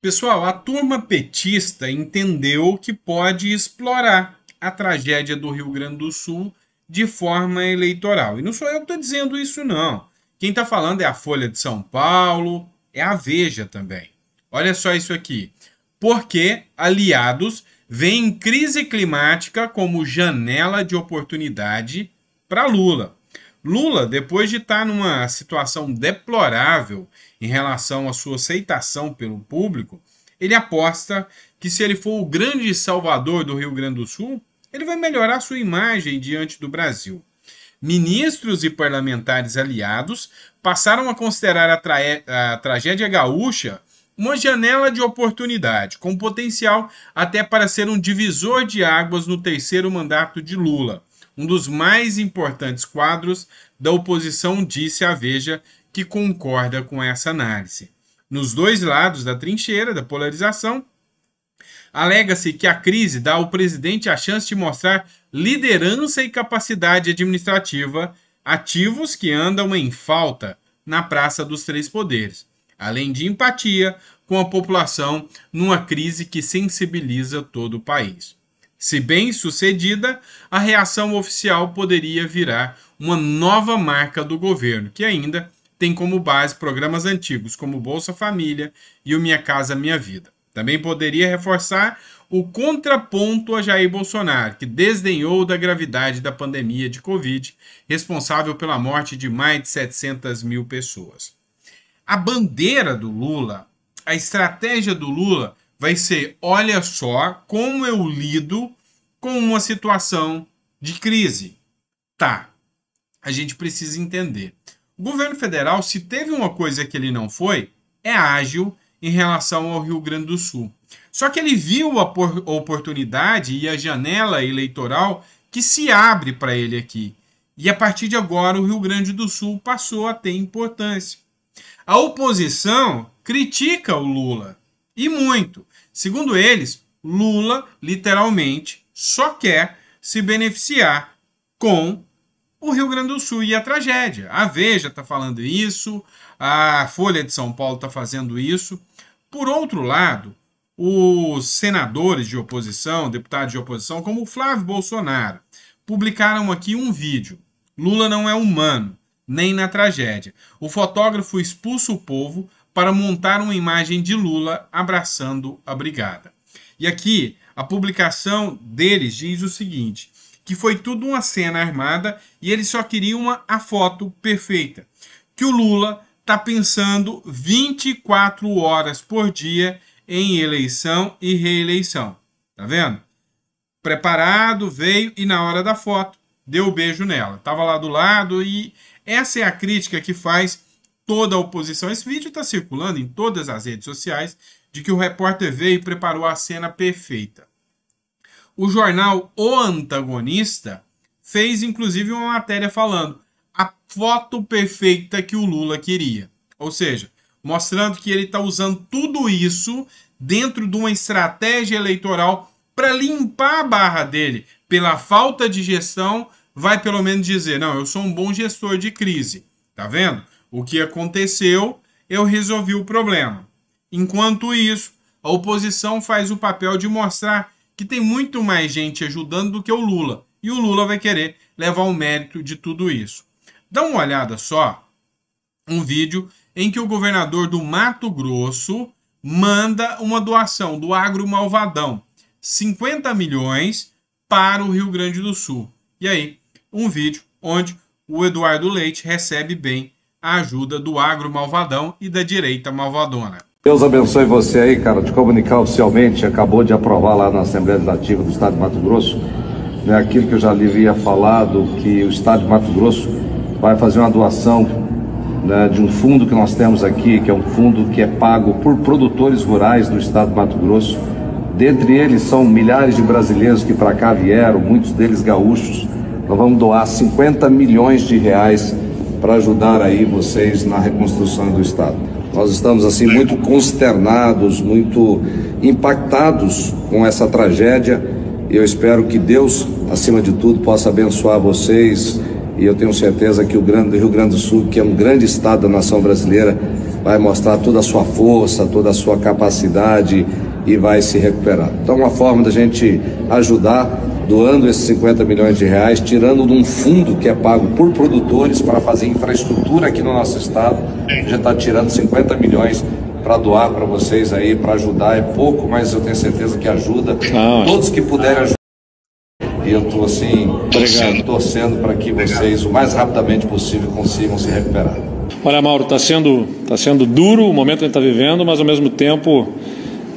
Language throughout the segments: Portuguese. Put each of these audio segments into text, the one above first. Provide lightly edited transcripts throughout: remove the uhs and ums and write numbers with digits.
Pessoal, a turma petista entendeu que pode explorar a tragédia do Rio Grande do Sul de forma eleitoral. E não sou eu que estou dizendo isso, não. Quem está falando é a Folha de São Paulo, é a Veja também. Olha só isso aqui. Porque aliados veem crise climática como janela de oportunidade para Lula. Lula, depois de estar numa situação deplorável em relação à sua aceitação pelo público, ele aposta que se ele for o grande salvador do Rio Grande do Sul, ele vai melhorar sua imagem diante do Brasil. Ministros e parlamentares aliados passaram a considerar a tragédia gaúcha uma janela de oportunidade, com potencial até para ser um divisor de águas no terceiro mandato de Lula. Um dos mais importantes quadros da oposição disse à Veja que concorda com essa análise. Nos dois lados da trincheira, da polarização, alega-se que a crise dá ao presidente a chance de mostrar liderança e capacidade administrativa, ativos que andam em falta na Praça dos Três Poderes, além de empatia com a população numa crise que sensibiliza todo o país. Se bem sucedida, a reação oficial poderia virar uma nova marca do governo, que ainda tem como base programas antigos como Bolsa Família e o Minha Casa Minha Vida. Também poderia reforçar o contraponto a Jair Bolsonaro, que desdenhou da gravidade da pandemia de Covid, responsável pela morte de mais de 700 mil pessoas. A bandeira do Lula, a estratégia do Lula vai ser: olha só como eu lido com uma situação de crise. Tá, a gente precisa entender. O governo federal, se teve uma coisa que ele não foi, é ágil em relação ao Rio Grande do Sul. Só que ele viu a oportunidade e a janela eleitoral que se abre para ele aqui. E a partir de agora o Rio Grande do Sul passou a ter importância. A oposição critica o Lula, e muito. Segundo eles, Lula, literalmente, só quer se beneficiar com o Rio Grande do Sul e a tragédia. A Veja está falando isso, a Folha de São Paulo está fazendo isso. Por outro lado, os senadores de oposição, deputados de oposição, como o Flávio Bolsonaro, publicaram aqui um vídeo. Lula não é humano, nem na tragédia. O fotógrafo expulsa o povo para montar uma imagem de Lula abraçando a brigada. E aqui, a publicação deles diz o seguinte, que foi tudo uma cena armada e eles só queriam a foto perfeita. Que o Lula está pensando 24 horas por dia em eleição e reeleição. Tá vendo? Preparado, veio e na hora da foto deu o beijo nela. Estava lá do lado e essa é a crítica que faz toda a oposição. Esse vídeo está circulando em todas as redes sociais de que o repórter veio e preparou a cena perfeita. O jornal O Antagonista fez inclusive uma matéria falando a foto perfeita que o Lula queria. Ou seja, mostrando que ele está usando tudo isso dentro de uma estratégia eleitoral para limpar a barra dele pela falta de gestão, vai pelo menos dizer, não, eu sou um bom gestor de crise. Tá vendo? O que aconteceu, eu resolvi o problema. Enquanto isso, a oposição faz o papel de mostrar que tem muito mais gente ajudando do que o Lula. E o Lula vai querer levar o mérito de tudo isso. Dá uma olhada só, um vídeo em que o governador do Mato Grosso manda uma doação do Agro Malvadão. 50 milhões para o Rio Grande do Sul. E aí, um vídeo onde o Eduardo Leite recebe bem a ajuda do Agro Malvadão e da direita malvadona. Deus abençoe você aí, cara, de comunicar oficialmente, acabou de aprovar lá na Assembleia Legislativa do Estado de Mato Grosso, né, aquilo que eu já lhe havia falado, que o Estado de Mato Grosso vai fazer uma doação, né, de um fundo que nós temos aqui, que é um fundo que é pago por produtores rurais do Estado de Mato Grosso. Dentre eles são milhares de brasileiros que para cá vieram, muitos deles gaúchos. Nós vamos doar 50 milhões de reais para ajudar aí vocês na reconstrução do Estado. Nós estamos assim muito consternados, muito impactados com essa tragédia. Eu espero que Deus, acima de tudo, possa abençoar vocês. E eu tenho certeza que o Rio Grande do Sul, que é um grande estado da nação brasileira, vai mostrar toda a sua força, toda a sua capacidade e vai se recuperar. Então, uma forma da gente ajudar, doando esses 50 milhões de reais, tirando de um fundo que é pago por produtores para fazer infraestrutura aqui no nosso estado. A gente está tirando 50 milhões para doar para vocês aí, para ajudar. É pouco, mas eu tenho certeza que ajuda. Todos que puderem ajudar. E eu estou assim, torcendo para que vocês, o mais rapidamente possível, consigam se recuperar. Olha, Mauro, tá sendo duro o momento que a gente está vivendo, mas ao mesmo tempo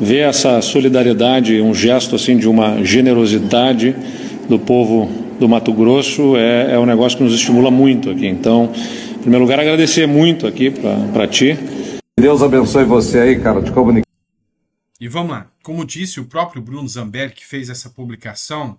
ver essa solidariedade, um gesto assim de uma generosidade do povo do Mato Grosso é um negócio que nos estimula muito aqui. Então, em primeiro lugar, agradecer muito aqui para ti. Deus abençoe você aí, cara, te comunicar. E vamos lá, como disse o próprio Bruno Zamberg, que fez essa publicação,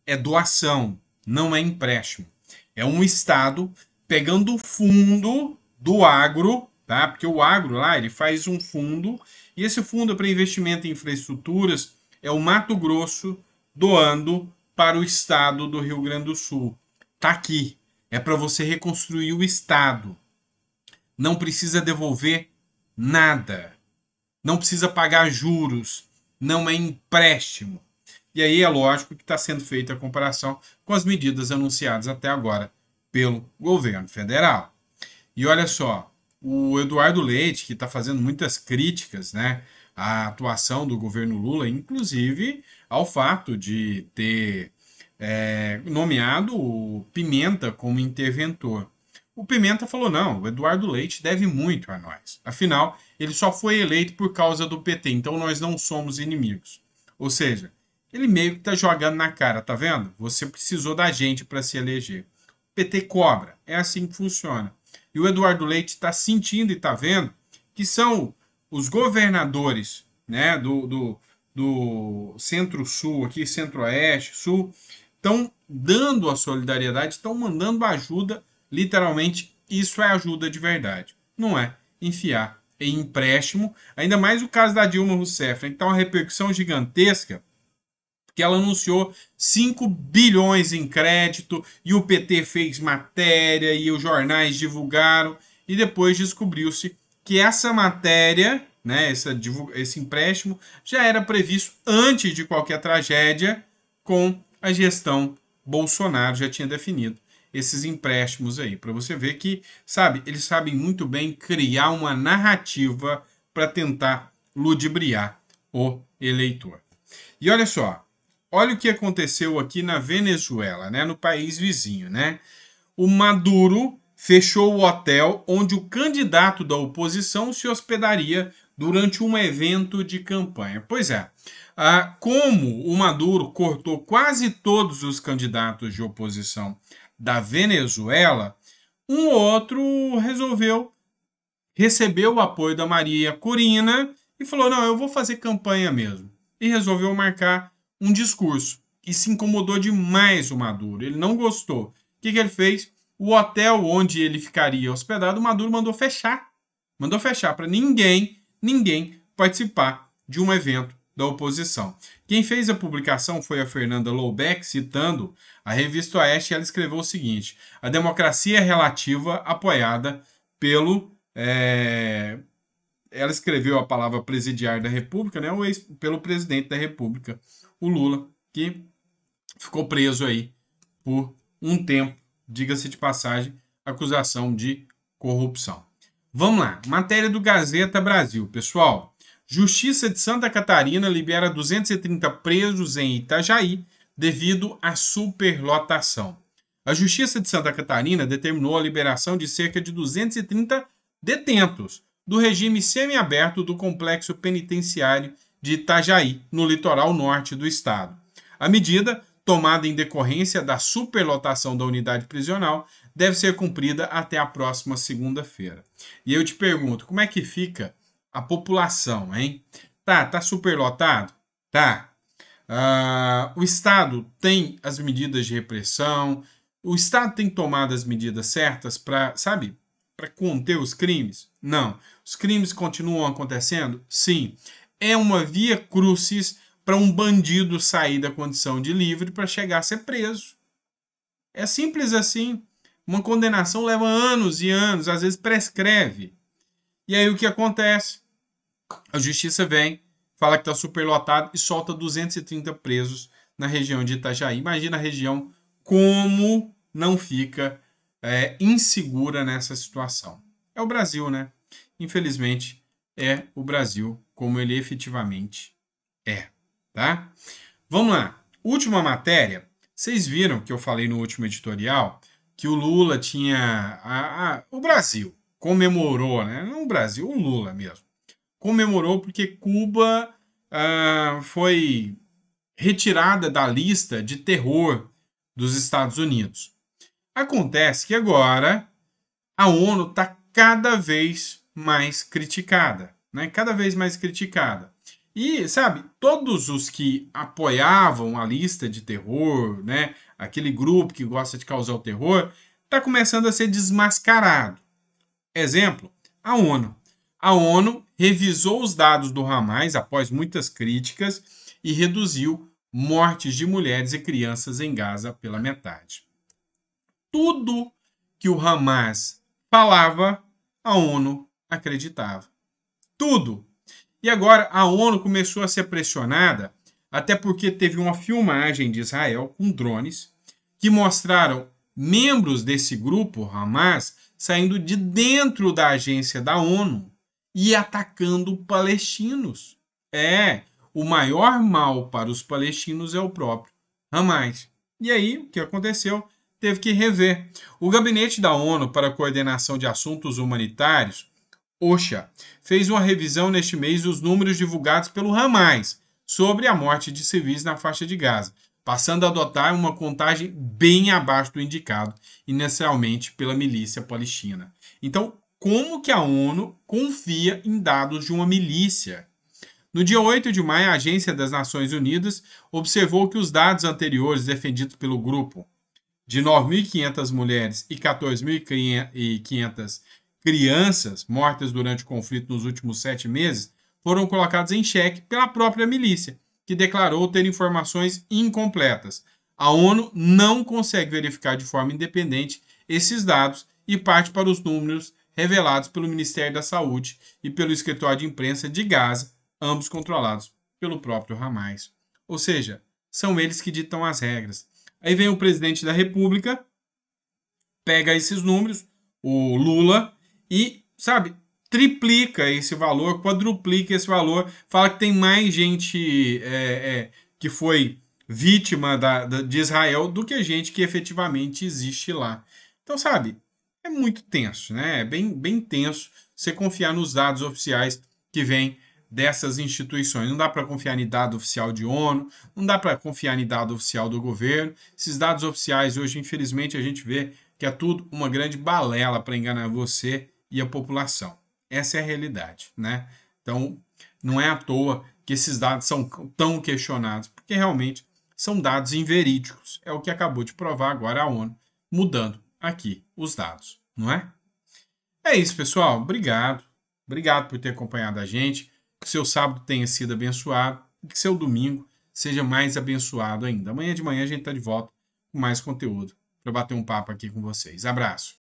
é doação, não é empréstimo. É um Estado pegando o fundo do agro, tá? Porque o agro lá, ele faz um fundo, e esse fundo é para investimento em infraestruturas, é o Mato Grosso doando para o estado do Rio Grande do Sul. Tá aqui, é para você reconstruir o estado. Não precisa devolver nada. Não precisa pagar juros, não é empréstimo. E aí é lógico que está sendo feita a comparação com as medidas anunciadas até agora pelo governo federal. E olha só, o Eduardo Leite, que está fazendo muitas críticas, né, à atuação do governo Lula, inclusive ao fato de ter nomeado o Pimenta como interventor. O Pimenta falou, não, o Eduardo Leite deve muito a nós. Afinal, ele só foi eleito por causa do PT, então nós não somos inimigos. Ou seja, ele meio que está jogando na cara, tá vendo? Você precisou da gente para se eleger. O PT cobra, é assim que funciona. E o Eduardo Leite está sentindo e está vendo que são os governadores, né, do centro-sul, aqui centro-oeste, sul, estão dando a solidariedade, estão mandando ajuda, literalmente, isso é ajuda de verdade. Não é enfiar em empréstimo, ainda mais o caso da Dilma Rousseff, né, que está uma repercussão gigantesca, que ela anunciou 5 bilhões em crédito e o PT fez matéria e os jornais divulgaram e depois descobriu-se que essa matéria, né, esse empréstimo já era previsto antes de qualquer tragédia com a gestão Bolsonaro, já tinha definido esses empréstimos aí, para você ver que, sabe, eles sabem muito bem criar uma narrativa para tentar ludibriar o eleitor. E olha só, olha o que aconteceu aqui na Venezuela, né, no país vizinho, né? O Maduro fechou o hotel onde o candidato da oposição se hospedaria durante um evento de campanha. Pois é, como o Maduro cortou quase todos os candidatos de oposição da Venezuela, um ou outro resolveu receber o apoio da Maria Corina e falou, não, eu vou fazer campanha mesmo. E resolveu marcar um discurso. E se incomodou demais o Maduro. Ele não gostou. O que ele fez? O hotel onde ele ficaria hospedado, o Maduro mandou fechar. Mandou fechar para ninguém participar de um evento da oposição. Quem fez a publicação foi a Fernanda Loubeck, citando a revista Oeste, e ela escreveu o seguinte: a democracia relativa apoiada pelo... ela escreveu a palavra presidiário da República, né, pelo presidente da República, o Lula, que ficou preso aí por um tempo, diga-se de passagem, acusação de corrupção. Vamos lá, matéria do Gazeta Brasil, pessoal. Justiça de Santa Catarina libera 230 presos em Itajaí devido à superlotação. A Justiça de Santa Catarina determinou a liberação de cerca de 230 detentos do regime semiaberto do complexo penitenciário de Itajaí, no litoral norte do estado. A medida, tomada em decorrência da superlotação da unidade prisional, deve ser cumprida até a próxima segunda-feira. E eu te pergunto, como é que fica a população, hein? Tá superlotado? Tá. O Estado tem as medidas de repressão, o Estado tem tomado as medidas certas para, sabe, para conter os crimes? Não. Os crimes continuam acontecendo? Sim. É uma via crucis para um bandido sair da condição de livre para chegar a ser preso. É simples assim. Uma condenação leva anos e anos, às vezes prescreve. E aí o que acontece? A justiça vem, fala que está superlotado e solta 230 presos na região de Itajaí. Imagina a região como não fica insegura nessa situação. É o Brasil, né? Infelizmente, é o Brasil como ele efetivamente é, tá? Vamos lá. Última matéria. Vocês viram que eu falei no último editorial que o Lula tinha... o Brasil comemorou, né? Não o Brasil, o Lula mesmo. Comemorou porque Cuba foi retirada da lista de terror dos Estados Unidos. Acontece que agora a ONU está cada vez mais criticada, né? Cada vez mais criticada. E, sabe, todos os que apoiavam a lista de terror, né? Aquele grupo que gosta de causar o terror, está começando a ser desmascarado. Exemplo, a ONU. A ONU revisou os dados do Hamas após muitas críticas e reduziu mortes de mulheres e crianças em Gaza pela metade. Tudo que o Hamas falava, a ONU acreditava. Tudo. E agora a ONU começou a ser pressionada, até porque teve uma filmagem de Israel com drones que mostraram membros desse grupo, Hamas, saindo de dentro da agência da ONU e atacando palestinos. O maior mal para os palestinos é o próprio Hamas. E aí, o que aconteceu? Teve que rever. O Gabinete da ONU para a Coordenação de Assuntos Humanitários, OCHA, fez uma revisão neste mês dos números divulgados pelo Hamas sobre a morte de civis na faixa de Gaza, passando a adotar uma contagem bem abaixo do indicado inicialmente pela milícia palestina. Então, como que a ONU confia em dados de uma milícia? No dia 8 de maio, a Agência das Nações Unidas observou que os dados anteriores defendidos pelo grupo de 9.500 mulheres e 14.500 crianças mortas durante o conflito nos últimos 7 meses foram colocados em xeque pela própria milícia, que declarou ter informações incompletas. A ONU não consegue verificar de forma independente esses dados e parte para os números revelados pelo Ministério da Saúde e pelo Escritório de Imprensa de Gaza, ambos controlados pelo próprio Hamas. Ou seja, são eles que ditam as regras. Aí vem o presidente da República, pega esses números, o Lula, e, sabe, triplica esse valor, quadruplica esse valor, fala que tem mais gente que foi vítima de Israel do que gente que efetivamente existe lá. Então, sabe, é muito tenso, né? É bem tenso você confiar nos dados oficiais que vêm dessas instituições. Não dá para confiar em dado oficial de ONU, não dá para confiar em dado oficial do governo. Esses dados oficiais hoje, infelizmente, a gente vê que é tudo uma grande balela para enganar você e a população. Essa é a realidade, né? Então, não é à toa que esses dados são tão questionados, porque realmente são dados inverídicos. É o que acabou de provar agora a ONU, mudando aqui os dados, não é? É isso, pessoal. Obrigado. Obrigado por ter acompanhado a gente. Que seu sábado tenha sido abençoado e que seu domingo seja mais abençoado ainda. Amanhã de manhã a gente está de volta com mais conteúdo para bater um papo aqui com vocês. Abraço.